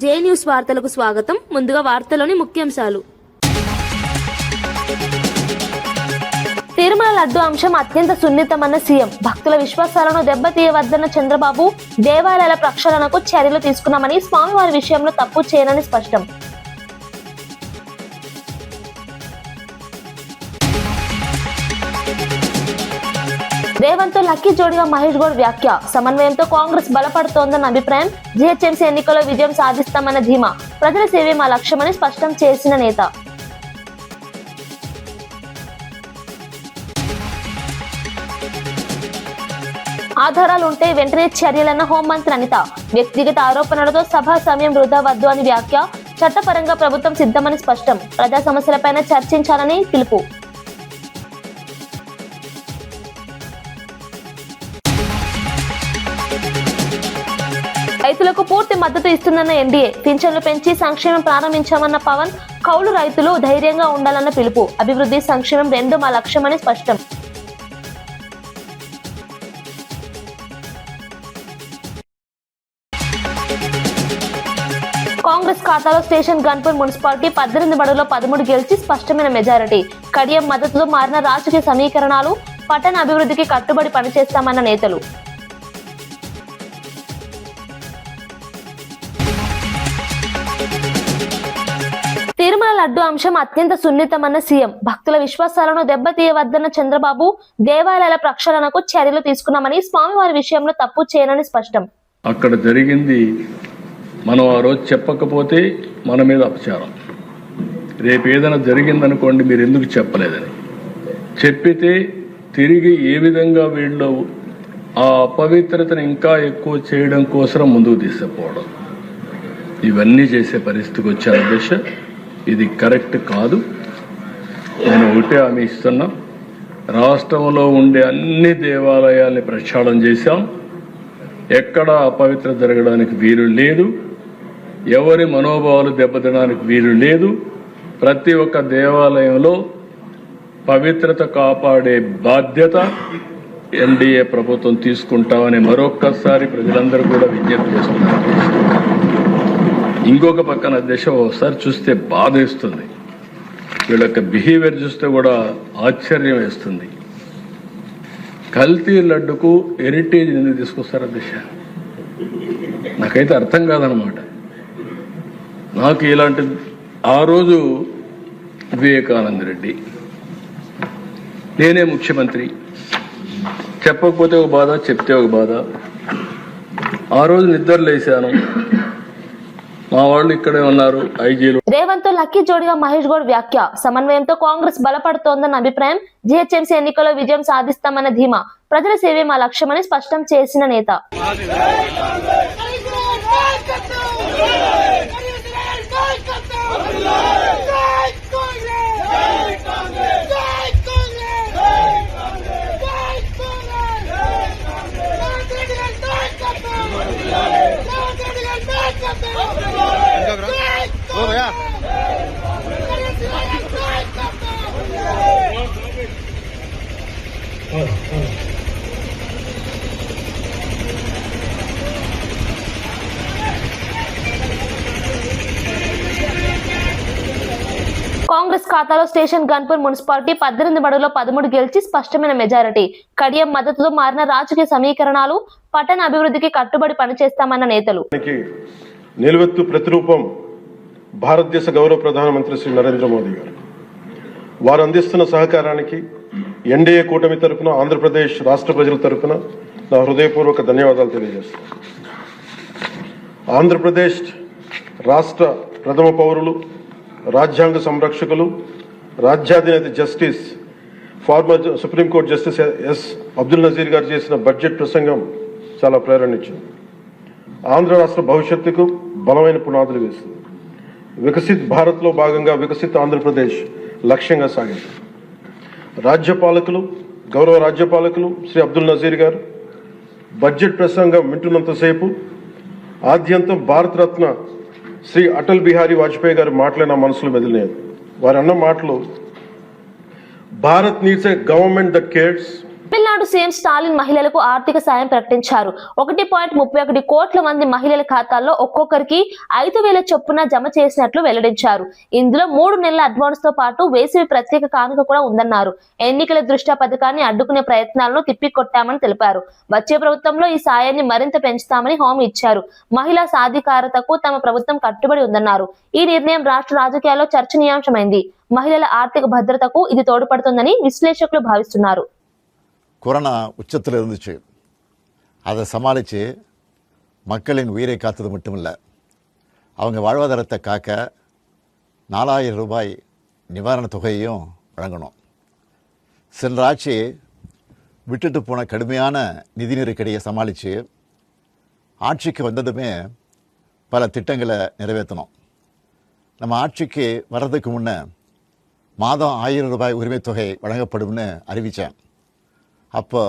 జే news వార్తలకు స్వాగతం. ముందుగా వార్తలోని ముఖ్యాంశాలు. తిరుమల లడ్డు అంశం అత్యంత సున్నితమన్న సీఎం. భక్తుల విశ్వాసాలను దెబ్బతీయవద్దన్న చంద్రబాబు. దేవాలయాల ప్రక్షాళనకు చర్యలు తీసుకున్నామని, స్వామివారి విషయంలో తప్పు చేయనని స్పష్టం. రేవంత్ తో లక్కీ జోడిగా మహేష్ గౌడ్ వ్యాఖ్య. సమన్వయంతో కాంగ్రెస్ బలపడుతోందన్న అభిప్రాయం. జీహెచ్ఎంసీ ఎన్నికల్లో విజయం సాధిస్తామన్న ధీమా. ప్రజల సేవే మా లక్ష్యమని స్పష్టం చేసిన నేత. ఆధారాలుంటే వెంటనే చర్యలన్న హోంమంత్రి అనిత. వ్యక్తిగత ఆరోపణలతో సభా సమయం వృధా వద్దు అని వ్యాఖ్య. చట్టపరంగా ప్రభుత్వం సిద్ధమని స్పష్టం. ప్రజా సమస్యలపైన చర్చించాలని పిలుపు. రైతులకు పూర్తి మద్దతు ఇస్తుందన్న ఎన్డీఏ. పింఛన్లు పెంచి సంక్షేమం ప్రారంభించామన్న పవన్. కౌలు రైతులు ధైర్యంగా ఉండాలన్న పిలుపు. అభివృద్ధి సంక్షేమం రెండు మా లక్ష్యమని స్పష్టం. కాంగ్రెస్ ఖాతాలో స్టేషన్ గన్పూర్ మున్సిపాలిటీ 18 బడుల్లో 13 గెలిచి స్పష్టమైన మెజారిటీ. కడియం మద్దతుతో మారిన రాజకీయ సమీకరణాలు. పట్టణ అభివృద్ధికి కట్టుబడి పనిచేస్తామన్న నేతలు. తిరుమల లడ్డు అంశం అత్యంత సున్నితమన్న సీఎం. భక్తుల విశ్వాసాలను దెబ్బతీయవద్దన్న చంద్రబాబు. దేవాలయాల ప్రక్షాళనకు చర్యలు తీసుకున్నామని, స్వామివారి విషయంలో తప్పు చేయనని స్పష్టం. అక్కడ జరిగింది మనం ఆ రోజు చెప్పకపోతే మన మీద అపచారం. రేపు ఏదైనా జరిగిందనుకోండి, మీరు ఎందుకు చెప్పలేదని చెప్పితే తిరిగి ఏ విధంగా వీళ్ళు ఆ అపవిత్రతను ఇంకా ఎక్కువ చేయడం కోసం ముందుకు తీసుకుపోవడం, ఇవన్నీ చేసే పరిస్థితికి వచ్చే దిశ ఇది కరెక్ట్ కాదు. నేను ఒకటే హామీ ఇస్తున్నా, రాష్ట్రంలో ఉండే అన్ని దేవాలయాల్ని ప్రక్షాళన చేశాం. ఎక్కడ అపవిత్ర జరగడానికి వీలు లేదు, ఎవరి మనోభావాలు దెబ్బతినడానికి వీలు లేదు. ప్రతి ఒక్క దేవాలయంలో పవిత్రత కాపాడే బాధ్యత ఎన్డీఏ ప్రభుత్వం తీసుకుంటామని మరొక్కసారి ప్రజలందరూ కూడా విజ్ఞప్తి చేస్తున్నారు. ఇంకొక పక్కన దిశ ఒకసారి చూస్తే బాధ వేస్తుంది, వీళ్ళ యొక్క బిహేవియర్ చూస్తే కూడా ఆశ్చర్యం వేస్తుంది. కల్తీ లడ్డుకు హెరిటేజ్ ఎందుకు తీసుకొస్తారా దిశ? నాకైతే అర్థం కాదనమాట. నాకు ఇలాంటి ఆ రోజు వివేకానంద రెడ్డి, నేనే ముఖ్యమంత్రి, చెప్పకపోతే ఒక బాధ, చెప్తే ఒక బాధ. ఆ రోజు నిద్రలేశాను, మా వాళ్ళు ఇక్కడే ఉన్నారు ఐజీలు. రేవంత్ తో లక్కీ జోడిగా మహేష్ గౌడ్ వ్యాఖ్య. సమన్వయంతో కాంగ్రెస్ బలపడుతోందన్న అభిప్రాయం. జీహెచ్ఎంసీ ఎన్నికల్లో విజయం సాధిస్తామన్న ధీమా. ప్రజల సేవే మా లక్ష్యమని స్పష్టం చేసిన నేత. కాంగ్రెస్ ఖాతాలో స్టేషన్ గన్పూర్ మున్సిపాలిటీ 18 బడుల్లో 13 గెలిచి స్పష్టమైన మెజారిటీ. కడియం మద్దతుతో మారిన రాజకీయ సమీకరణాలు. పట్టణ అభివృద్ధికి కట్టుబడి పనిచేస్తామన్న నేతలు. నిలువెత్తు ప్రతిరూపం భారతదేశ గౌరవ ప్రధానమంత్రి శ్రీ నరేంద్ర మోదీ గారు. వారు అందిస్తున్న సహకారానికి ఎన్డీఏ కూటమి తరఫున, ఆంధ్రప్రదేశ్ రాష్ట్ర ప్రజల తరఫున నా హృదయపూర్వక ధన్యవాదాలు తెలియజేస్తున్నాను. ఆంధ్రప్రదేశ్ రాష్ట్ర ప్రథమ పౌరులు, రాజ్యాంగ సంరక్షకులు, రాజ్యాధినేత justice former supreme court justice S Abdul Nazeer గారు చేసిన బడ్జెట్ ప్రసంగం చాలా ప్రేరణించింది. ఆంధ్ర రాష్ట్ర భవిష్యత్తుకు బలమైన పునాదులు వేస్తుంది. వికసిత్ భారత్లో భాగంగా వికసిత్ ఆంధ్రప్రదేశ్ లక్ష్యంగా సాగింది. రాజ్యపాలకులు, గౌరవ రాజ్యపాలకులు శ్రీ అబ్దుల్ నజీర్ గారు బడ్జెట్ ప్రసంగం వింటున్నంతసేపు ఆద్యంతం భారతరత్న శ్రీ అటల్ బిహారీ వాజ్పేయి గారి మాటలే నా మనసులో మెదిలినాయి. వారు అన్న మాటలు, Bharat needs a government that cares, Tamil Nadu CM Stalin మహిళలకు ఆర్థిక సాయం ప్రకటించారు. 1.31 కోట్ల మంది మహిళల ఖాతాల్లో ఒక్కొక్కరికి 5,000 చొప్పున జమ చేసినట్లు వెల్లడించారు. ఇందులో 3 నెలల అడ్వాన్స్ తో పాటు వేసవి ప్రత్యేక కానుక కూడా ఉందన్నారు. ఎన్నికల దృష్ట్యా పథకాన్ని అడ్డుకునే ప్రయత్నాలను తిప్పికొట్టామని తెలిపారు. వచ్చే ప్రభుత్వంలో ఈ సాయాన్ని మరింత పెంచుతామని హామీ ఇచ్చారు. మహిళా సాధికారతకు తమ ప్రభుత్వం కట్టుబడి ఉందన్నారు. ఈ నిర్ణయం రాష్ట్ర రాజకీయాల్లో చర్చనీయాంశమైంది. మహిళల ఆర్థిక భద్రతకు ఇది తోడ్పడుతుందని విశ్లేషకులు భావిస్తున్నారు. கொரோனா உச்சத்தில் இருந்துச்சு. அதை சமாளித்து மக்களின் உயிரை காத்தது மட்டுமில்லை, அவங்க வாழ்வாதாரத்தை காக்க 4,000 ரூபாய் நிவாரணத் தொகையையும் வழங்கணும். சென்ற ஆட்சி விட்டுட்டு போன கடுமையான நிதி நெருக்கடியை சமாளித்து ஆட்சிக்கு வந்ததுமே பல திட்டங்களை நிறைவேற்றணும். நம்ம ஆட்சிக்கு வர்றதுக்கு முன்னே மாதம் 1,000 ரூபாய் உரிமைத் தொகை வழங்கப்படும்னு அறிவித்தேன். அப்போ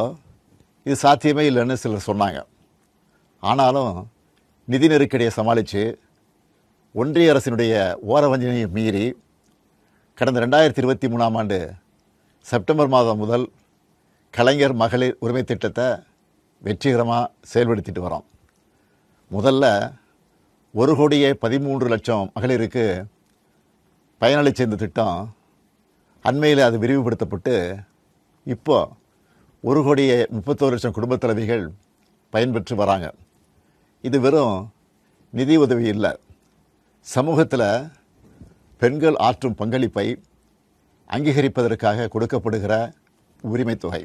இது சாத்தியமே இல்லைன்னு சிலர் சொன்னாங்க. ஆனாலும் நிதி நெருக்கடியை சமாளித்து ஒன்றிய அரசினுடைய ஓரவஞ்சனையை மீறி கடந்த 2023ஆம் ஆண்டு செப்டம்பர் மாதம் முதல் கலைஞர் மகளிர் உரிமை திட்டத்தை வெற்றிகரமாக செயல்படுத்திட்டு வரோம். முதல்ல 1,13,00,000 மகளிருக்கு பயனளித்த இந்த திட்டம் அண்மையில் அது விரிவுபடுத்தப்பட்டு இப்போ 1,31,00,000 குடும்பத் தலைவிகள் பயன்பெற்று வராங்க. இது வெறும் நிதி உதவி இல்லை, சமூகத்தில் பெண்கள் ஆற்றும் பங்களிப்பை அங்கீகரிப்பதற்காக கொடுக்கப்படுகிற உரிமை தொகை.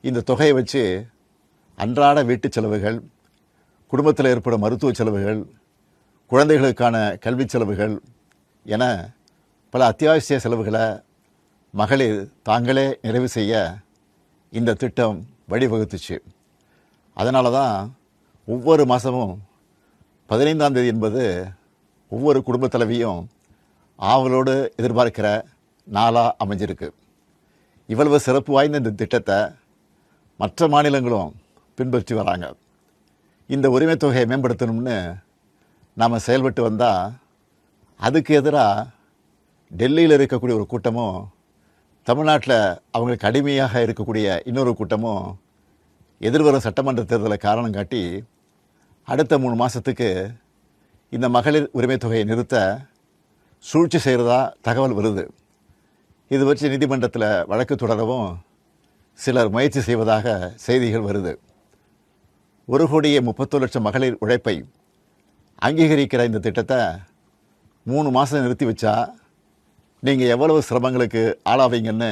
இந்த தொகையை வச்சு அன்றாட வீட்டு செலவுகள், குடும்பத்தில் ஏற்படும் மருத்துவ செலவுகள், குழந்தைகளுக்கான கல்வி செலவுகள் என பல அத்தியாவசிய செலவுகளை மகளிர் தாங்களே நிறைவு செய்ய இந்த திட்டம் வழிவகுத்துச்சு. அதனால தான் ஒவ்வொரு மாதமும் 15ஆம் தேதி என்பது ஒவ்வொரு குடும்பத் தலைவியும் ஆவலோடு எதிர்பார்க்கிற நாளாக அமைஞ்சிருக்கு. இவ்வளவு சிறப்பு வாய்ந்த இந்த திட்டத்தை மற்ற மாநிலங்களும் பின்பற்றி வராங்க. இந்த உரிமை தொகையை மேம்படுத்தணும்னு நாம் செயல்பட்டு வந்தால் அதுக்கு எதிராக டெல்லியில் இருக்கக்கூடிய ஒரு கூட்டமும் தமிழ்நாட்டில் அவங்களுக்கு அடிமையாக இருக்கக்கூடிய இன்னொரு கூட்டமும் எதிர்வரும் சட்டமன்ற தேர்தலை காரணம் காட்டி அடுத்த 3 மாதத்துக்கு இந்த மகளிர் உரிமை தொகையை நிறுத்த சூழ்ச்சி செய்கிறதா தகவல் வருது. இது வச்சு நீதிமன்றத்தில் வழக்கு தொடரவும் சிலர் முயற்சி செய்வதாக செய்திகள் வருது. 1,31,00,000 மகளிர் உழைப்பை அங்கீகரிக்கிற இந்த திட்டத்தை 3 மாதம் நிறுத்தி வச்சா நீங்கள் எவ்வளவு சிரமங்களுக்கு ஆளாவீங்கன்னு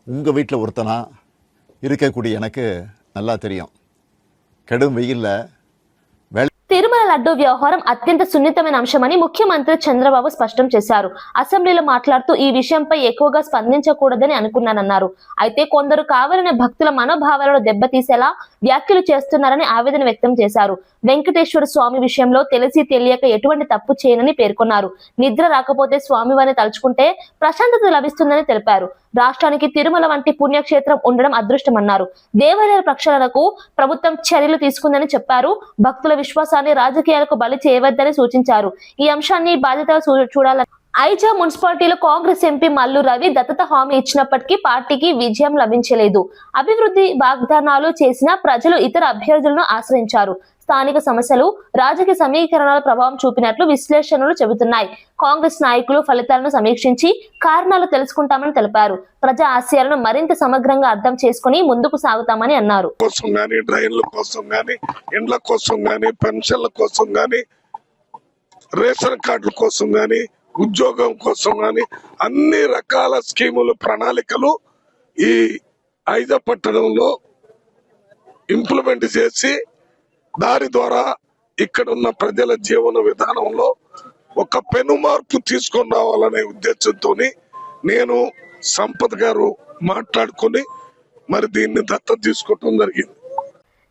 உங்கள் வீட்டில் ஒருத்தனா இருக்கக்கூடிய எனக்கு நல்லா தெரியும். கடும் வெயிலில் తిరుమల లడ్డూ వ్యవహారం అత్యంత సున్నితమైన అంశమని ముఖ్యమంత్రి చంద్రబాబు స్పష్టం చేశారు. అసెంబ్లీలో మాట్లాడుతూ ఈ విషయంపై ఎక్కువగా స్పందించకూడదని అనుకున్నానన్నారు. అయితే కొందరు కావాలనే భక్తుల మనోభావాలను దెబ్బతీసేలా వ్యాఖ్యలు చేస్తున్నారని ఆవేదన వ్యక్తం చేశారు. వెంకటేశ్వర స్వామి విషయంలో తెలిసి తెలియక ఎటువంటి తప్పు చేయనని పేర్కొన్నారు. నిద్ర రాకపోతే స్వామివారిని తలుచుకుంటే ప్రశాంతత లభిస్తుందని తెలిపారు. రాష్ట్రానికి తిరుమల వంటి పుణ్యక్షేత్రం ఉండడం అదృష్టమన్నారు. దేవాలయాల ప్రక్షాళనకు ప్రభుత్వం చర్యలు తీసుకుందని చెప్పారు. భక్తుల విశ్వాసాన్ని రాజకీయాలకు బలి చేయవద్దని సూచించారు. ఈ అంశాన్ని బాధ్యతగా చూడాలని ఐజా మున్సిపాలిటీలో కాంగ్రెస్ ఎంపీ మల్లు రవి దత్తత హామీ ఇచ్చినప్పటికీ పార్టీకి విజయం లభించలేదు. అభివృద్ధి వాగ్దానాలు చేసిన ప్రజలు ఇతర అభ్యర్థులను ఆశ్రయించారు. స్థానిక సమస్యలు రాజకీయ సమీకరణాల ప్రభావం చూపినట్లు విశ్లేషణలు చెబుతున్నాయి. కాంగ్రెస్ నాయకులు ఫలితాలను సమీక్షించి కారణాలు తెలుసుకుంటామని తెలిపారు. ప్రజా ఆశయాలను మరింత సమగ్రంగా అర్థం చేసుకుని ముందుకు సాగుతామని అన్నారు. డ్రైన్ల కోసం గానీ, ఇండ్ల కోసం గానీ, పెన్షన్ల కోసం గానీ, రేషన్ కార్డుల కోసం గానీ, ఉద్యోగం కోసం గానీ అన్ని రకాల స్కీములు, ప్రణాళికలు ఈ ఐజా పట్టణంలో ఇంప్లిమెంట్ చేసి దాని ద్వారా ఇక్కడ ఉన్న ప్రజల జీవన విధానంలో ఒక పెను మార్పు తీసుకొని రావాలనే ఉద్దేశంతో నేను సంపత్ గారు మాట్లాడుకొని మరి దీన్ని దత్తత తీసుకోవటం జరిగింది.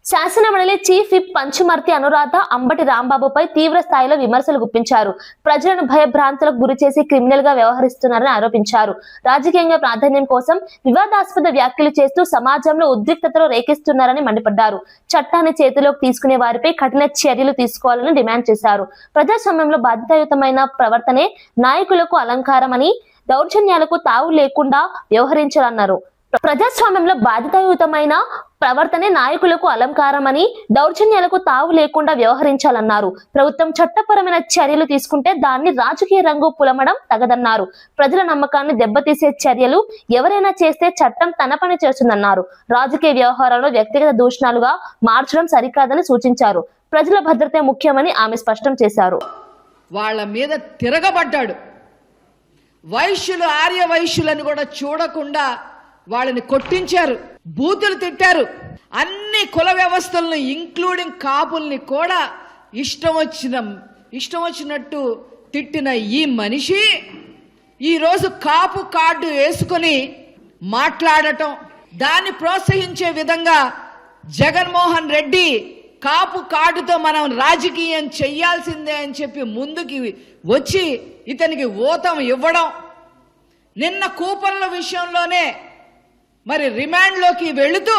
శాసనమండలి చీఫ్ విప్ పంచుమర్తి అనురాధ అంబటి రాంబాబుపై తీవ్ర స్థాయిలో విమర్శలు గుప్పించారు. ప్రజలను భయభ్రాంతులకు గురి చేసి క్రిమినల్ గా వ్యవహరిస్తున్నారని ఆరోపించారు. రాజకీయంగా ప్రాధాన్యం కోసం వివాదాస్పద వ్యాఖ్యలు చేస్తూ సమాజంలో ఉద్రిక్తతలు రేకిస్తున్నారని మండిపడ్డారు. చట్టాన్ని చేతిలోకి తీసుకునే వారిపై కఠిన చర్యలు తీసుకోవాలని డిమాండ్ చేశారు. ప్రజాస్వామ్యంలో బాధ్యతాయుతమైన ప్రవర్తనే నాయకులకు అలంకారమని, దౌర్జన్యాలకు తావు లేకుండా వ్యవహరించాలన్నారు. ప్రజాస్వామ్యంలో బాధ్యతాయుతమైన ప్రవర్తనే నాయకులకు అలంకారమని, దౌర్జన్యాలకు తావు లేకుండా వ్యవహరించాలన్నారు. ప్రభుత్వం చట్టపరమైన చర్యలు తీసుకుంటే దాన్ని రాజకీయ రంగు పులమడం తగదన్నారు. ప్రజల నమ్మకాన్ని దెబ్బతీసే చర్యలు ఎవరైనా చేస్తే చట్టం తన పని చేస్తుందన్నారు. రాజకీయ వ్యవహారాలను వ్యక్తిగత దూషణలుగా మార్చడం సరికాదని సూచించారు. ప్రజల భద్రతే ముఖ్యమని ఆమె స్పష్టం చేశారు. వాళ్ళ మీద తిరగబడ్డాడు. వైశ్యులు, ఆర్య వైశ్యులను కూడా చూడకుండా వాళ్ళని కొట్టించారు, బూతులు తిట్టారు. అన్ని కుల వ్యవస్థలను ఇంక్లూడింగ్ కాపుల్ని కూడా ఇష్టం వచ్చినట్టు తిట్టిన ఈ మనిషి ఈరోజు కాపు కార్డు వేసుకొని మాట్లాడటం, దాన్ని ప్రోత్సహించే విధంగా జగన్మోహన్ రెడ్డి కాపు కార్డుతో మనం రాజకీయం చెయ్యాల్సిందే అని చెప్పి ముందుకి వచ్చి ఇతనికి ఊతం ఇవ్వడం, నిన్న కూపన్ల విషయంలోనే మరి రిమాండ్లోకి వెళుతూ,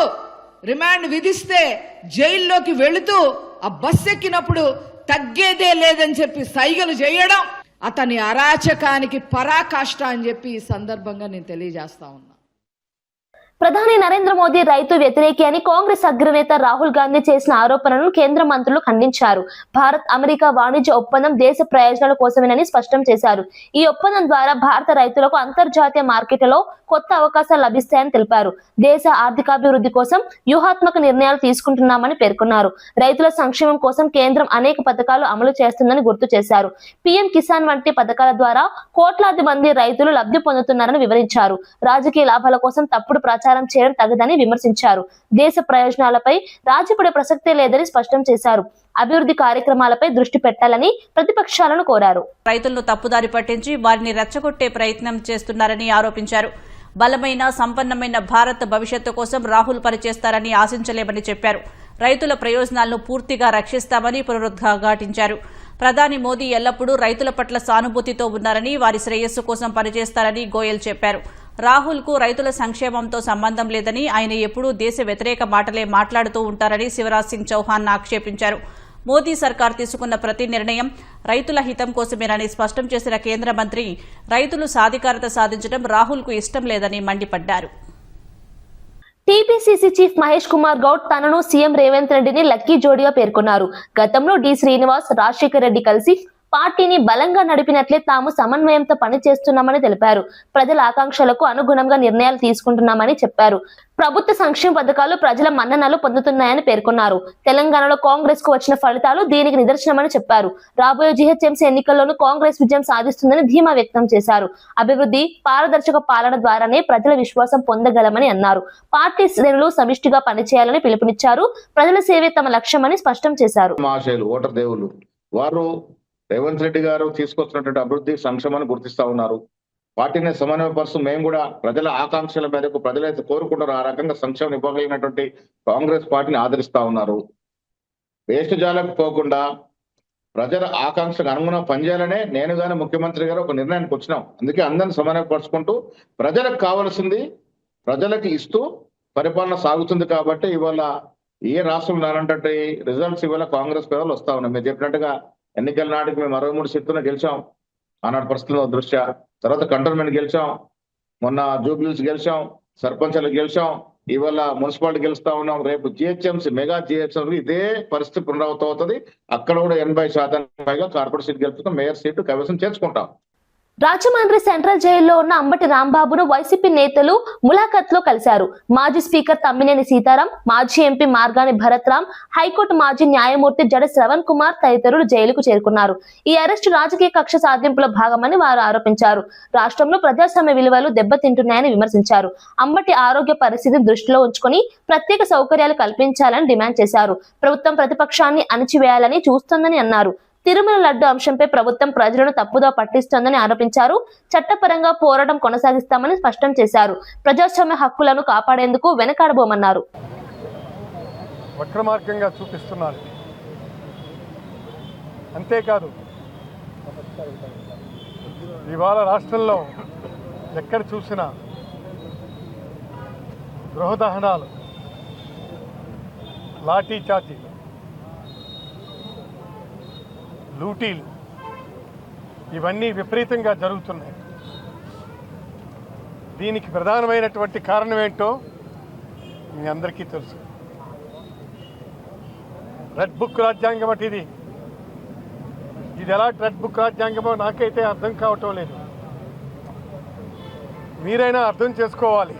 రిమాండ్ విధిస్తే జైల్లోకి వెళుతూ ఆ బస్ ఎక్కినప్పుడు తగ్గేదే లేదని చెప్పి సైగలు చేయడం అతని అరాచకానికి పరాకాష్ట అని చెప్పి ఈ సందర్భంగా నేను తెలియజేస్తా ఉన్నా. ప్రధాని నరేంద్ర మోదీ రైతు వ్యతిరేకి అని కాంగ్రెస్ అగ్రనేత రాహుల్ గాంధీ చేసిన ఆరోపణలను కేంద్ర మంత్రులు ఖండించారు. భారత్ అమెరికా వాణిజ్య ఒప్పందం దేశ ప్రయోజనాల కోసమేనని స్పష్టం చేశారు. ఈ ఒప్పందం ద్వారా భారత రైతులకు అంతర్జాతీయ మార్కెట్లలో కొత్త అవకాశాలు లభిస్తాయని తెలిపారు. దేశ ఆర్థికాభివృద్ధి కోసం వ్యూహాత్మక నిర్ణయాలు తీసుకుంటున్నామని పేర్కొన్నారు. రైతుల సంక్షేమం కోసం కేంద్రం అనేక పథకాలు అమలు చేస్తుందని గుర్తు చేశారు. పీఎం కిసాన్ వంటి పథకాల ద్వారా కోట్లాది మంది రైతులు లబ్ధి పొందుతున్నారని వివరించారు. రాజకీయ లాభాల కోసం తప్పుడు ప్రచారం చేయడం తగదని విమర్శించారు. దేశ ప్రయోజనాలపై రాజీపడే ప్రసక్తే లేదని స్పష్టం చేశారు. అభివృద్ధి కార్యక్రమాలపై దృష్టి పెట్టాలని ప్రతిపక్షాలను కోరారు. రైతులను తప్పుదారి పట్టించి వారిని రెచ్చగొట్టే ప్రయత్నం చేస్తున్నారని ఆరోపించారు. బలమైన, సంపన్నమైన భారత్ భవిష్యత్తు కోసం రాహుల్ పనిచేస్తారని ఆశించలేమని చెప్పారు. రైతుల ప్రయోజనాలను పూర్తిగా రక్షిస్తామని పునరుద్ఘాటించారు. ప్రధాని మోదీ ఎల్లప్పుడూ రైతుల పట్ల సానుభూతితో ఉన్నారని, వారి శ్రేయస్సు కోసం పనిచేస్తారని గోయల్ చెప్పారు. రాహుల్ కు రైతుల సంక్షేమంతో సంబంధం లేదని, ఆయన ఎప్పుడూ దేశ వ్యతిరేక మాటలే మాట్లాడుతూ ఉంటారని శివరాజ్ సింగ్ చౌహాన్ ఆక్షేపించారు. మోదీ సర్కార్ తీసుకున్న ప్రతి నిర్ణయం రైతుల హితం కోసమేనని స్పష్టం చేసిన కేంద్ర మంత్రి, రైతులు సాధికారత సాధించడం రాహుల్ కు ఇష్టం లేదని మండిపడ్డారు. టీపీసీసీ చీఫ్ మహేష్ కుమార్ గౌడ్ తనను సీఎం రేవంత్ రెడ్డిని లక్కీ జోడీగా పేర్కొన్నారు. గతంలో డి శ్రీనివాస్, రాజశేఖర్ రెడ్డి కలిసి పార్టీని బలంగా నడిపినట్లే తాము సమన్వయంతో పనిచేస్తున్నామని తెలిపారు. ప్రజల ఆకాంక్షలకు అనుగుణంగా నిర్ణయాలు తీసుకుంటున్నామని చెప్పారు. ప్రభుత్వ సంక్షేమ పథకాలు ప్రజల మన్ననలు పొందుతున్నాయని పేర్కొన్నారు. తెలంగాణలో కాంగ్రెస్ కు వచ్చిన ఫలితాలు దీనికి నిదర్శనమని చెప్పారు. రాబోయే జీహెచ్ఎంసీ ఎన్నికల్లోనూ కాంగ్రెస్ విజయం సాధిస్తుందని ధీమా వ్యక్తం చేశారు. అభివృద్ధి, పారదర్శక పాలన ద్వారానే ప్రజల విశ్వాసం పొందగలమని అన్నారు. పార్టీ శ్రేణులు సమిష్టిగా పనిచేయాలని పిలుపునిచ్చారు. ప్రజల సేవే తమ లక్ష్యమని స్పష్టం చేశారు. ఓటర్ దేవుళ్ళు వారు రేవంత్ రెడ్డి గారు తీసుకొచ్చినటువంటి అభివృద్ధి సంక్షేమాన్ని గుర్తిస్తా ఉన్నారు. పార్టీని సమన్వయపరుస్తూ మేము కూడా ప్రజల ఆకాంక్షల మేరకు ప్రజలైతే కోరుకుంటారు ఆ రకంగా సంక్షేమం ఇవ్వగలిగినటువంటి కాంగ్రెస్ పార్టీని ఆదరిస్తా ఉన్నారు. వేస్ట్ జాలకు పోకుండా ప్రజల ఆకాంక్షకు అనుగుణంగా పనిచేయాలనే నేను కానీ ముఖ్యమంత్రి గారు ఒక నిర్ణయానికి వచ్చినాం. అందుకే అందరిని సమన్వయపరుచుకుంటూ ప్రజలకు కావాల్సింది ప్రజలకు ఇస్తూ పరిపాలన సాగుతుంది. కాబట్టి ఇవాళ ఏ రాష్ట్రంలో రానంటే రిజల్ట్స్ ఇవాళ కాంగ్రెస్ పేదలు వస్తా ఉన్నాయి. మీరు చెప్పినట్టుగా ఎన్నికల నాటికి మేము 63 సీట్లను గెలిచాం ఆనాటి పరిస్థితుల దృష్ట్యా. తర్వాత కంటోన్మెంట్ గెలిచాం, మొన్న జూబ్లీస్ గెలిచాం, సర్పంచ్లు గెలిచాం, ఇవాళ మున్సిపాలిటీ గెలుస్తా ఉన్నాం. రేపు జిహెచ్ఎంసీ, మెగా జిహెచ్ఎంసీ ఇదే పరిస్థితి పునరావృతం అవుతుంది. అక్కడ కూడా 80% పైగా కార్పొరేట్ సీట్ గెలుపుతాం, మేయర్ సీటు కైవసం చేసుకుంటాం. రాజమండ్రి సెంట్రల్ జైల్లో ఉన్న అంబటి రాంబాబును వైసీపీ నేతలు ములాఖత్ లో కలిశారు. మాజీ స్పీకర్ తమ్మినేని సీతారాం, మాజీ ఎంపీ మార్గాని భరత్రాం, హైకోర్టు మాజీ న్యాయమూర్తి జడ శ్రవణ్ కుమార్ తదితరులు జైలుకు చేరుకున్నారు. ఈ అరెస్టు రాజకీయ కక్ష సాధింపుల భాగమని వారు ఆరోపించారు. రాష్ట్రంలో ప్రజాస్వామ్య విలువలు దెబ్బతింటున్నాయని విమర్శించారు. అంబటి ఆరోగ్య పరిస్థితిని దృష్టిలో ఉంచుకొని ప్రత్యేక సౌకర్యాలు కల్పించాలని డిమాండ్ చేశారు. ప్రభుత్వం ప్రతిపక్షాన్ని అణిచివేయాలని చూస్తోందని అన్నారు. తిరుమల లడ్డు అంశంపై ప్రభుత్వం ప్రజలను తప్పుదో పట్టిస్తోందని ఆరోపించారు. చట్టపరంగా పోరాటం కొనసాగిస్తామని స్పష్టం చేశారు. ప్రజాస్వామ్య హక్కులను కాపాడేందుకు వెనకాడబోమన్నారు. వక్రమార్గంగా చూపిస్తున్నారు. అంతేకాదు ఇవాళ రాష్ట్రంలో ఎక్కడ చూసినా గృహదహనాలు, లాఠీ చార్జీ, లూటీలు ఇవన్నీ విపరీతంగా జరుగుతున్నాయి. దీనికి ప్రధానమైనటువంటి కారణం ఏంటో మీ అందరికీ తెలుసు. రెడ్ బుక్ రాజ్యాంగం అంటే ఇది ఎలా రెడ్ బుక్ రాజ్యాంగమో నాకైతే అర్థం కావటం లేదు. మీరైనా అర్థం చేసుకోవాలి.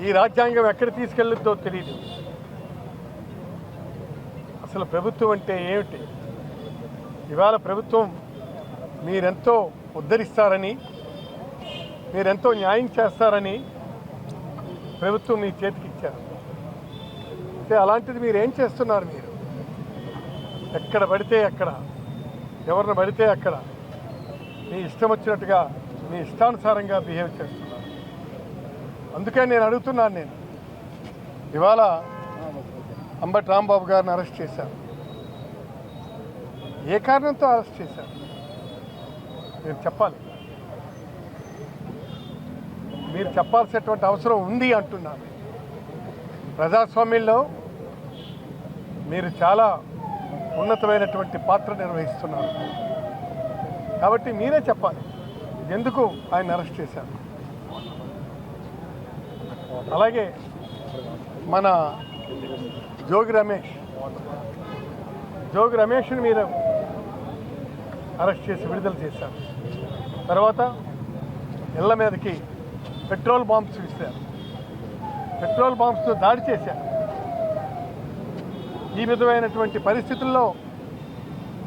ఈ రాజ్యాంగం ఎక్కడ తీసుకెళ్ళుద్దో తెలియదు. అసలు ప్రభుత్వం అంటే ఏమిటి? ఇవాళ ప్రభుత్వం మీరెంతో ఉద్ధరిస్తారని, మీరెంతో న్యాయం చేస్తారని ప్రభుత్వం మీ చేతికి ఇచ్చారు. అంటే అలాంటిది మీరేం చేస్తున్నారు? మీరు ఎక్కడ పడితే అక్కడ, ఎవరిని పడితే అక్కడ మీ ఇష్టం వచ్చినట్టుగా, మీ ఇష్టానుసారంగా బిహేవ్ చేస్తున్నారు. అందుకే నేను అడుగుతున్నాను, ఇవాళ అంబటి రాంబాబు గారిని అరెస్ట్ చేశారు. ఏ కారణంతో అరెస్ట్ చేశారు? మీరు చెప్పాలి. మీరు చెప్పాల్సినటువంటి అవసరం ఉంది అంటున్నారు. ప్రజాస్వామ్యంలో మీరు చాలా ఉన్నతమైనటువంటి పాత్ర నిర్వహిస్తున్నారు. కాబట్టి మీరే చెప్పాలి ఎందుకు ఆయన అరెస్ట్ చేశారు. అలాగే మన జోగి రమేష్ని మీరు అరెస్ట్ చేసి విడుదల చేశారు. తర్వాత ఇళ్ల మీదకి పెట్రోల్ బాంబ్స్ విసిరారు, పెట్రోల్ బాంబ్స్తో దాడి చేశారు. ఈ విధమైనటువంటి పరిస్థితుల్లో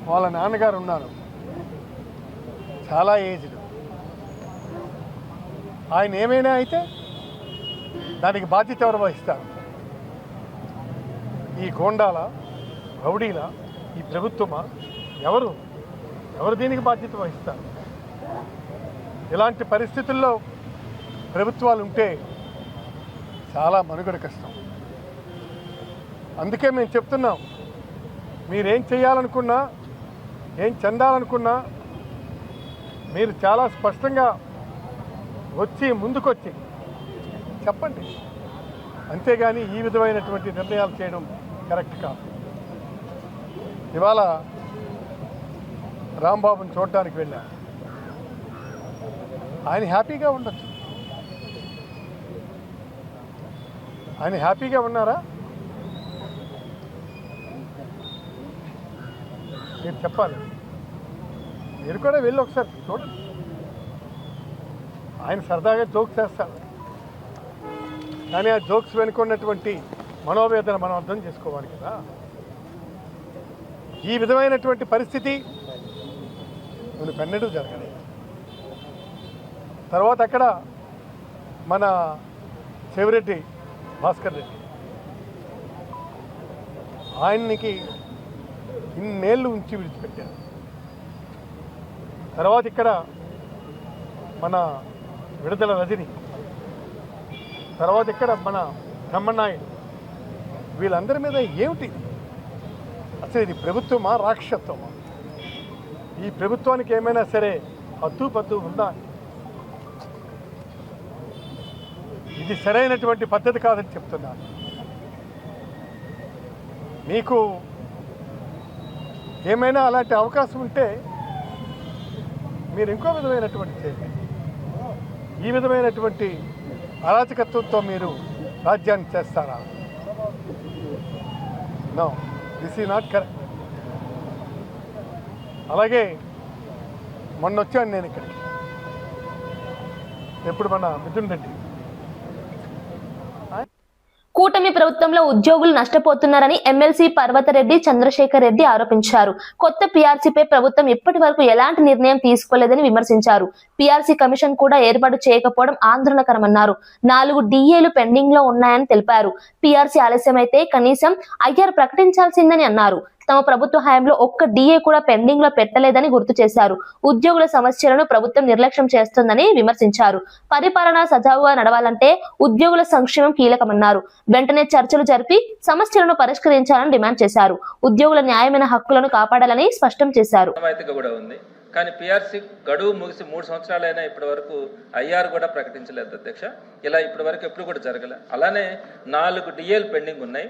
వాళ్ళ నాన్నగారు ఉన్నారు, చాలా ఏజ్డ్. ఆయన ఏమైనా అయితే దానికి బాధ్యత ఎవరు వహిస్తారు? ఈ గోండాల, రౌడీల, ఈ ప్రభుత్వమా? ఎవరు దీనికి బాధ్యత వహిస్తారు? ఇలాంటి పరిస్థితుల్లో ప్రభుత్వాలు ఉంటే చాలా మనుగడ కష్టం. అందుకే మేము చెప్తున్నాం, మీరేం చేయాలనుకున్నా, ఏం చెందాలనుకున్నా మీరు చాలా స్పష్టంగా ముందుకొచ్చి చెప్పండి. అంతేగాని ఈ విధమైనటువంటి నిర్ణయాలు చేయడం కరెక్ట్ కాదు. ఇవాళ రాంబాబుని చూడడానికి వెళ్ళా. ఆయన హ్యాపీగా ఉండొచ్చు. ఆయన హ్యాపీగా ఉన్నారా? మీరు చెప్పాలి. మీరు కూడా వెళ్ళి ఒకసారి చూడండి. ఆయన సరదాగా జోక్స్ చేస్తారు, కానీ ఆ జోక్స్ వెనుకున్నటువంటి మనోవేదన మనం అర్థం చేసుకోవాలి కదా. ఈ విధమైనటువంటి పరిస్థితి పెన్నడూ జరగలేదు. తర్వాత అక్కడ మన చెవిరెడ్డి భాస్కర్ రెడ్డి, ఆయనకి ఇన్నేళ్ళు ఉంచి విడిచిపెట్టారు. తర్వాత ఇక్కడ మన విడుదల రజని, తర్వాత ఇక్కడ మన బ్రహ్మనాయుడు, వీళ్ళందరి మీద ఏమిటి అసలు? ఇది ప్రభుత్వమా, రాక్షసత్వమా? ఈ ప్రభుత్వానికి ఏమైనా సరే హద్దు ఉందా? ఇది సరైనటువంటి పద్ధతి కాదని చెప్తున్నాను. మీకు ఏమైనా అలాంటి అవకాశం ఉంటే మీరు ఇంకో విధమైనటువంటి చేయండి. ఈ విధమైనటువంటి అరాచకత్వంతో మీరు రాజ్యాన్ని చేస్తారా? No, this is not correct. అలాగే మొన్న వచ్చాను నేను ఇక్కడికి, ఎప్పుడు మన మిథున్ రెడ్డి. కూటమి ప్రభుత్వంలో ఉద్యోగులు నష్టపోతున్నారని ఎమ్మెల్సీ పర్వతరెడ్డి చంద్రశేఖర్ రెడ్డి ఆరోపించారు. కొత్త పీఆర్సీపై ప్రభుత్వం ఇప్పటి వరకు ఎలాంటి నిర్ణయం తీసుకోలేదని విమర్శించారు. పీఆర్సీ కమిషన్ కూడా ఏర్పాటు చేయకపోవడం ఆందోళనకరమన్నారు. 4 డిఏలు పెండింగ్ లో ఉన్నాయని తెలిపారు. పీఆర్సీ ఆలస్యమైతే కనీసం ఐఆర్ ప్రకటించాల్సిందని అన్నారు. తమ ప్రభుత్వ హయాంలో ఒక్క డిఏ కూడా పెండింగ్ లో పెట్టలేదని గుర్తు చేశారు. ఉద్యోగుల సమస్యలను ప్రభుత్వం నిర్లక్ష్యం చేస్తుందని విమర్శించారు. పరిపాలన సజావుగా నడవాలంటే ఉద్యోగుల సంక్షేమం కీలకమన్నారు. వెంటనే చర్చలు జరిపి సమస్యలను పరిష్కరించాలని డిమాండ్ చేశారు. ఉద్యోగుల న్యాయమైన హక్కులను కాపాడాలని స్పష్టం చేశారు. కానీ పీఆర్సీ గడువు ముగిసి 3 సంవత్సరాలైనా ఇప్పటి వరకు ఐఆర్ కూడా ప్రకటించలేదు అధ్యక్ష. ఇలా ఇప్పటి వరకు ఎప్పుడు కూడా జరగలే. అలానే 4 డిఏలు పెండింగ్ ఉన్నాయి.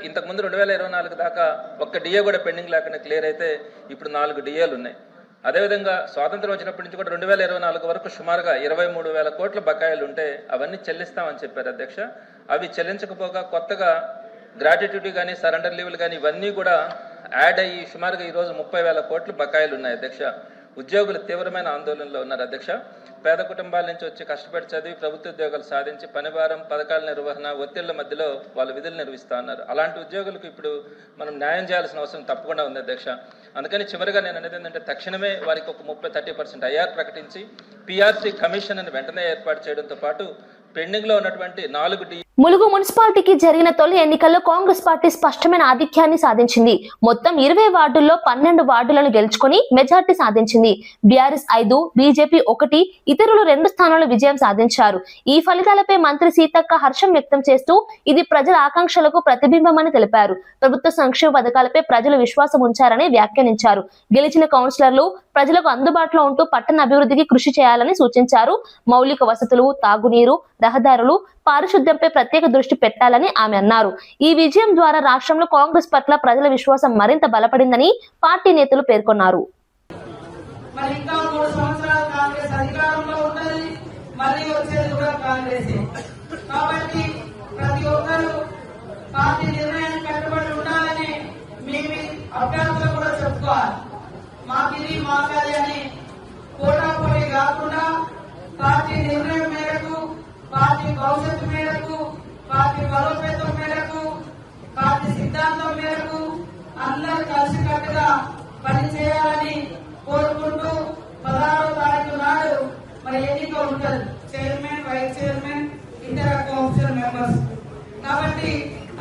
ఇంతకుముందు 2024 దాకా ఒక్క డిఏ కూడా పెండింగ్ లేకుండా క్లియర్ అయితే ఇప్పుడు 4 డిఏలు ఉన్నాయి. అదేవిధంగా స్వాతంత్రం వచ్చినప్పటి నుంచి కూడా 2024 వరకు సుమారుగా 23,000 కోట్ల బకాయిలు ఉంటే అవన్నీ చెల్లిస్తామని చెప్పారు అధ్యక్ష. అవి చెల్లించకపోగా కొత్తగా గ్రాట్యుటీ కానీ సరెండర్ లీవ్లు కానీ ఇవన్నీ కూడా యాడ్ అయ్యి సుమారుగా ఈరోజు 30,000 కోట్లు బకాయిలు ఉన్నాయి అధ్యక్ష. ఉద్యోగులు తీవ్రమైన ఆందోళనలో ఉన్నారు అధ్యక్ష. పేద కుటుంబాల నుంచి వచ్చి కష్టపడి చదివి ప్రభుత్వ ఉద్యోగాలు సాధించి పనిభారం, పథకాల నిర్వహణ, ఒత్తిళ్ల మధ్యలో వాళ్ళ విధులు నిర్వహిస్తూ ఉన్నారు. అలాంటి ఉద్యోగులకు ఇప్పుడు మనం న్యాయం చేయాల్సిన అవసరం తప్పకుండా ఉంది అధ్యక్ష. అందుకని చివరిగా నేను అనేది ఏంటంటే తక్షణమే వారికి ఒక 30-30% ఐఆర్ ప్రకటించి పిఆర్సీ కమిషన్ అని వెంటనే ఏర్పాటు చేయడంతో పాటు పెండింగ్ లో ఉన్నటువంటి 4 ములుగు మున్సిపాలిటీకి జరిగిన తొలి ఎన్నికల్లో కాంగ్రెస్ పార్టీ స్పష్టమైన ఆధిక్యాన్ని సాధించింది. మొత్తం 20 వార్డుల్లో 12 వార్డులను గెలుచుకుని మెజార్టీ సాధించింది. బీఆర్ఎస్ 5, బీజేపీ 1, ఇతరులు 2 స్థానాల్లో విజయం సాధించారు. ఈ ఫలితాలపై మంత్రి సీతక్క హర్షం వ్యక్తం చేస్తూ ఇది ప్రజల ఆకాంక్షలకు ప్రతిబింబమని తెలిపారు. ప్రభుత్వ సంక్షేమ పథకాలపై ప్రజలు విశ్వాసం ఉంచారని వ్యాఖ్యానించారు. గెలిచిన కౌన్సిలర్లు ప్రజలకు అందుబాటులో ఉంటూ పట్టణ అభివృద్ధికి కృషి చేయాలని సూచించారు. మౌలిక వసతులు, తాగునీరు, రహదారులు, పారిశుద్ధ్యంపై ప్రత్యేక దృష్టి పెట్టాలని ఆమె అన్నారు. ఈ విజయం ద్వారా రాష్ట్రంలో కాంగ్రెస్ పట్ల ప్రజల విశ్వాసం మరింత బలపడిందని పార్టీ నేతలు పేర్కొన్నారు. మరి ఇంకా 3 సంవత్సరాలు కాంగ్రెస్ అధికారంలో ఉన్నది, మళ్ళీ వచ్చేది కూడా కాంగ్రెస్. కాబట్టి ప్రతి ఒక్కరూ పార్టీ నిర్ణయానికి కట్టుబడి ఉండాలని మేము అభ్యర్థులు కూడా చెప్పుకోవాలి. మాకిది మాకది అని పోటాపోటీ కాకుండా పార్టీ నిర్ణయం మేరకు, పార్టీ భవిష్యత్తు మేరకు, పార్టీ బలోపేతం మేరకు, పార్టీ సిద్ధాంతం మేరకు అందరూ కలిసికట్టుగా పనిచేయాలని కోరుకుంటూ 16వ తారీఖు నాడు మరి ఎన్నిక ఉంటుంది. చైర్మన్, వైస్ చైర్మన్, ఇతర కౌన్సిల్ మెంబర్స్. కాబట్టి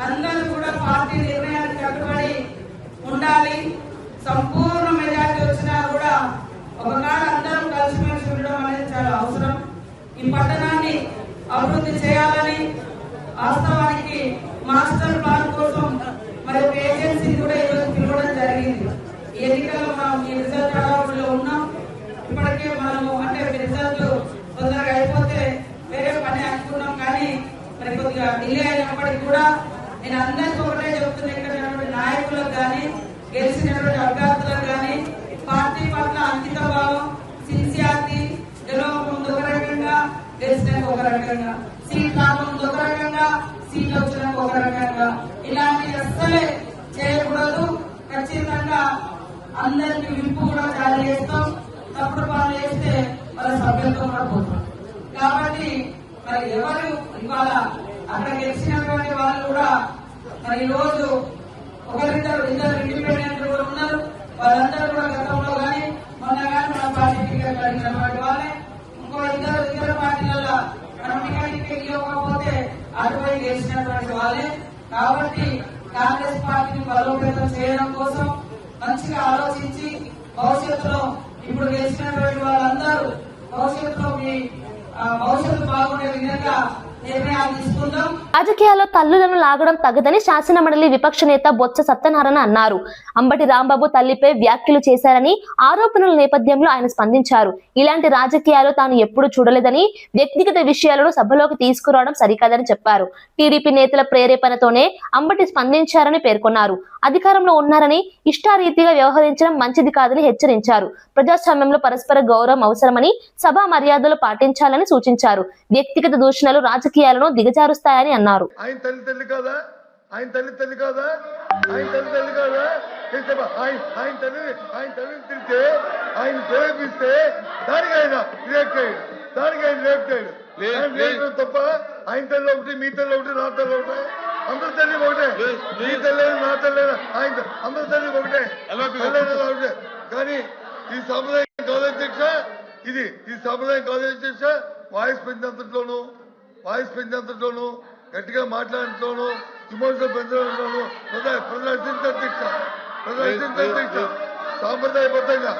అందరూ కూడా పార్టీ నిర్ణయానికి కట్టుబడి ఉండాలి. సంపూర్ణ మెజార్టీ వచ్చినా కూడా ఒకనాడు అందరం కలిసిమెలిసి ఉండడం అనేది చాలా అవసరం. ఈ పట్టణాన్ని అభివృద్ధి చేయాలని వాస్తవానికి మాస్టర్ ప్లాన్ కోసం మరి ఒక ఏజెన్సీ కూడా ఈరోజు పిలవడం జరిగింది. ఈ ఎన్నికల్లో మనం ఈ రిజల్ట్ అడవుల్లో ఉన్నాం. ఇప్పటికే మనము అంటే రిజల్ట్ తొందరగా అయిపోతే వేరే పని అనుకున్నాం, కానీ మరి కొద్దిగా డిలే అయినప్పటికీ కూడా నేను అందరికీ ఒకటే చెప్తున్నా, ఇక్కడ నాయకులకు కానీ గెలిచినటువంటి అభ్యర్థులకు కానీ పార్టీ పట్ల అంకిత భావం, సిన్సియారిటీ, గెలవక ముందు ఒక రకంగా, గెలిచినాక ఒక రకంగా, సీట్ రాకముందు ఒక రకంగా, సీట్ వచ్చినాక ఒక రకంగా, ఇలాంటి అస్సలే చేయకూడదు. ఖచ్చితంగా అందరికి విప్పు కూడా జారీ చేస్తాం. తప్పుడు పనులు చేస్తే వాళ్ళ సభ్యత్వం కూడా పోతాం. కాబట్టి మరి ఎవరు ఇవాళ అక్కడ గెలిచినటువంటి వాళ్ళు కూడా మరి ఈ రోజు ఇద్దరు ఇండిపెండెంట్ కూడా ఉన్నారు. వాళ్ళందరూ కూడా గతంలో కానీ మొన్న కానీ మన పార్టీ టికెట్ అడిగినటువంటి వాళ్ళే. ఇంకో ఇతర పార్టీలలో మనం టికెట్ ఇవ్వకపోతే అటుపై గెలిచినటువంటి వాళ్ళే. కాబట్టి కాంగ్రెస్ పార్టీని బలోపేతం చేయడం కోసం మంచిగా ఆలోచించి భవిష్యత్తులో ఇప్పుడు గెలిచినటువంటి వాళ్ళందరూ భవిష్యత్తులో మీ భవిష్యత్తు బాగుండే విధంగా నిర్ణయాలు తీసుకుందాం. రాజకీయాల్లో తల్లులను లాగడం తగదని శాసనమండలి విపక్ష నేత బొత్స సత్యనారాయణ అన్నారు. అంబటి రాంబాబు తల్లిపై వ్యాఖ్యలు చేశారని ఆరోపణల నేపథ్యంలో ఆయన స్పందించారు. ఇలాంటి రాజకీయాలు తాను ఎప్పుడూ చూడలేదని, వ్యక్తిగత విషయాలను సభలోకి తీసుకురావడం సరికాదని చెప్పారు. టీడీపీ నేతల ప్రేరేపణతోనే అంబటి స్పందించారని పేర్కొన్నారు. అధికారంలో ఉన్నారని ఇష్టారీతిగా వ్యవహరించడం మంచిది కాదని హెచ్చరించారు. ప్రజాస్వామ్యంలో పరస్పర గౌరవం అవసరమని, సభా మర్యాదలు పాటించాలని సూచించారు. వ్యక్తిగత దూషణలు రాజకీయాలను దిగజారుస్తాయని అన్నారు. ఆయన తల్లి కాదా, ఆయన తల్లి కాదా, ఆయన తల్లి కాదా, ఆయన తల్లిని తిరిగితే, ఆయన ప్రేరేపిస్తే దానికి ఆయన రియాక్ట్ అయ్యాడు, దానికి ఆయన రియాక్ట్ అయ్యాడు తప్ప ఆయన తల్లి ఒకటి, మీ తల్లి ఒకటి, నా తల్లి ఒకటి, అందరి తల్లి ఒకటే. మీ తల్లి నా తల్లి ఆయన అందరి తల్లి ఒకటే, ఒకటే. కానీ ఈ సాంప్రదాయం కాదు అధ్యక్ష, ఈ సాంప్రదాయం కాదు అధ్యక్ష. వాయిస్ పెంచేంతట్లోనూ గట్టిగా మాట్లాడటంలోనూ విమర్శలు పెంచడంలోనూ అధ్యక్ష సాంప్రదాయబద్ధంగా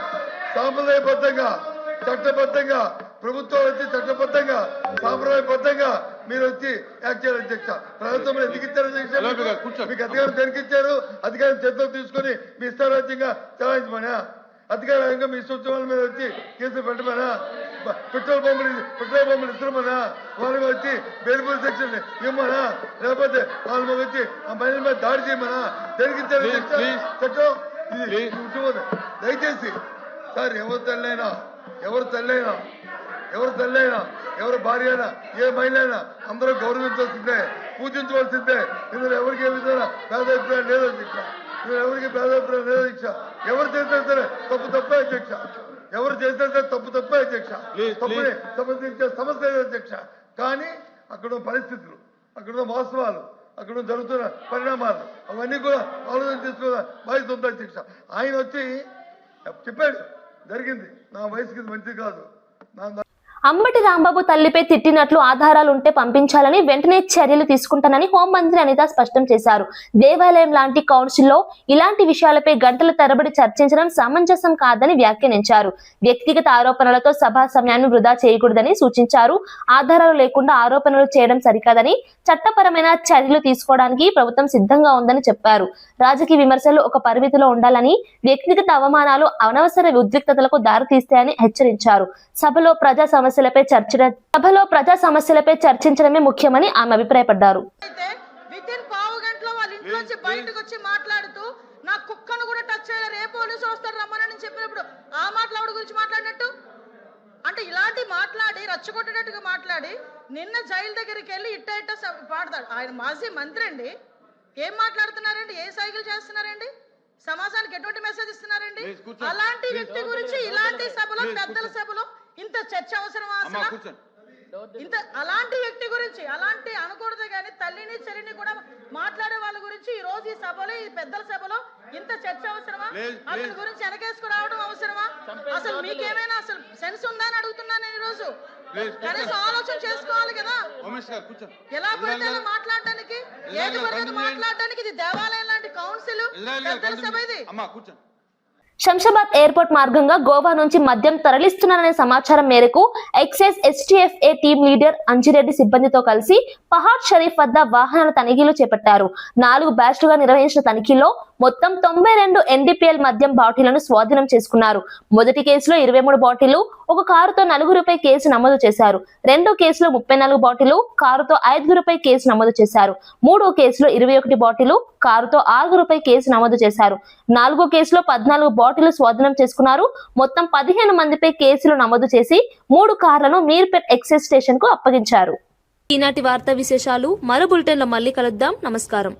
చట్టబద్ధంగా ప్రభుత్వం వచ్చి చట్టబద్ధంగా సాంప్రదాయబద్ధంగా మీరు వచ్చి యాక్ట్ చేయాలి అధ్యక్ష. ప్రభుత్వం ఎందుకు ఇచ్చారు అధ్యక్ష? మీకు అధికారం దేనికిచ్చారు? అధికారం చేతిలో తీసుకొని మీ ఇష్టారాజ్యంగా చలాయించమనా? అధికారంగా మీ సూచనల మీద వచ్చి కేసులు పెట్టమనా? పెట్రోల్ పంపులు ఇస్తున్నామనా? వాళ్ళకి వచ్చి బెయిల్బుల్ సెక్షన్ ఇవ్వమనా? లేకపోతే వాళ్ళ మీద వచ్చి ఆ మహిళల మీద దాడి చేయమనా? దేనికిచ్చారు చట్టం? ఇది దయచేసి సార్ ఎవరు తల్లైనా ఎవరు తల్లైనా ఎవరు తల్లైనా ఎవరు భార్య అయినా ఏ మహిళ అయినా అందరూ గౌరవించాల్సిందే, పూజించవలసిందే. ఇందులో ఎవరికి ఏ విధంగా భేదాభిప్రాయం లేదు అధ్యక్ష. ఇందులో ఎవరికి భేదాభిప్రాయం లేదు అధ్యక్ష. ఎవరు చేసినా సరే తప్పే అధ్యక్ష. ఎవరు చేసినా సరే తప్పే అధ్యక్ష. తప్పుని సంబంధించే సమస్య లేదు అధ్యక్ష. కానీ అక్కడ పరిస్థితులు, అక్కడ వాస్తవాలు, అక్కడ జరుగుతున్న పరిణామాలు అవన్నీ కూడా ఆలోచన తీసుకోవాలి బాధ్యత ఉంది అధ్యక్ష. ఆయన వచ్చి చెప్పాడు జరిగింది, నా వయసుకి మంచిది కాదు. అంబటి రాంబాబు తల్లిపై తిట్టినట్లు ఆధారాలుంటే పంపించాలని వెంటనే చర్యలు తీసుకుంటానని హోంమంత్రి అనిత స్పష్టం చేశారు. దేవాలయం లాంటి కౌన్సిల్లో ఇలాంటి విషయాలపై గంటల తరబడి చర్చించడం సమంజసం కాదని వ్యాఖ్యానించారు. వ్యక్తిగత ఆరోపణలతో సభా సమయాన్ని వృధా చేయకూడదని సూచించారు. ఆధారాలు లేకుండా ఆరోపణలు చేయడం సరికాదని, చట్టపరమైన చర్యలు తీసుకోవడానికి ప్రభుత్వం సిద్ధంగా ఉందని చెప్పారు. రాజకీయ విమర్శలు ఒక పరిమితిలో ఉండాలని, వ్యక్తిగత అవమానాలు అనవసర ఉద్రిక్తతలకు దారితీస్తాయని హెచ్చరించారు. సభలో ప్రజా సమస్యలపై చర్చించడమే ముఖ్యమని ఆమె అభిప్రాయపడ్డారు. పావు గంటలో వాళ్ళ ఇంట్లోంచి బయటకు వచ్చి మాట్లాడుతూ నా కుక్కను కూడా టచ్ చేయలేరు, ఏ పోలీసు వస్తారు రమ్మని చెప్పినప్పుడు ఆ మాట్లాడ గురించి మాట్లాడినట్టు అంటే ఇలాంటి మాట్లాడి రచ్చగొట్టేటట్టుగా మాట్లాడి నిన్న జైలు దగ్గరికి వెళ్ళి ఇట్ట పాడతాడు. ఆయన మాజీ మంత్రి అండి, ఏం మాట్లాడుతున్నారండి, ఏ సైకిల్ చేస్తున్నారండి, సమాజానికి ఎటువంటి మెసేజ్ ఇస్తున్నారండి? అలాంటి వ్యక్తి గురించి ఇలాంటి సభలో, పెద్దల సభలో ఇంత చర్చ అవసరమా? ఇంత అలాంటి వ్యక్తి గురించి అలాంటి అనకూడదు కానీ తల్లిని చెల్లిని కూడా మాట్లాడే వాళ్ళ గురించి ఈ రోజు ఈ సభలో, ఈ పెద్దల సభలో ఇంత చర్చ అవసరమా? అతని గురించి వెనకేసుకు రావడం అవసరమా? అసలు మీకేమైనా అసలు సెన్స్ ఉందా అని అడుగుతున్నాను నేను. ఈ రోజు కనీసం ఆలోచన చేసుకోవాలి కదా. ఎలా పడితే అలా మాట్లాడడానికి, ఏది పడితే మాట్లాడడానికి. ఇది దేవాలయం లాంటి కౌన్సిల్, పెద్దల సభ ఇది. శంషాబాద్ ఎయిర్పోర్ట్ మార్గంగా గోవా నుంచి మద్యం తరలిస్తున్నారనే సమాచారం మేరకు excise STFA team leader Anjireddy సిబ్బందితో కలిసి పహాడ్ షరీఫ్ వద్ద వాహనాల తనిఖీలు చేపట్టారు. 4 బ్యాచ్లుగా నిర్వహించిన తనిఖీల్లో మొత్తం 92 NDPL మద్యం బాటిళ్లను స్వాధీనం చేసుకున్నారు. మొదటి కేసులో 23 బాటిళ్లు, ఒక కారుతో 4గురిపై కేసు నమోదు చేశారు. రెండో కేసులో 34 బాటిళ్లు, కారుతో 5గురిపై కేసు నమోదు చేశారు. మూడో కేసులో 21 బాటిళ్లు, కారుతో 6గురిపై కేసు నమోదు చేశారు. 4గో కేసులో 14 బాటిళ్లు స్వాధీనం చేసుకున్నారు. మొత్తం 15 మందిపై కేసులు నమోదు చేసి 3 కార్లను మీర్పేట్ ఎక్సైజ్ స్టేషన్ కు అప్పగించారు. ఈనాటి వార్తా విశేషాలు మరో బులెటిన్లో మళ్ళీ కలుద్దాం. నమస్కారం.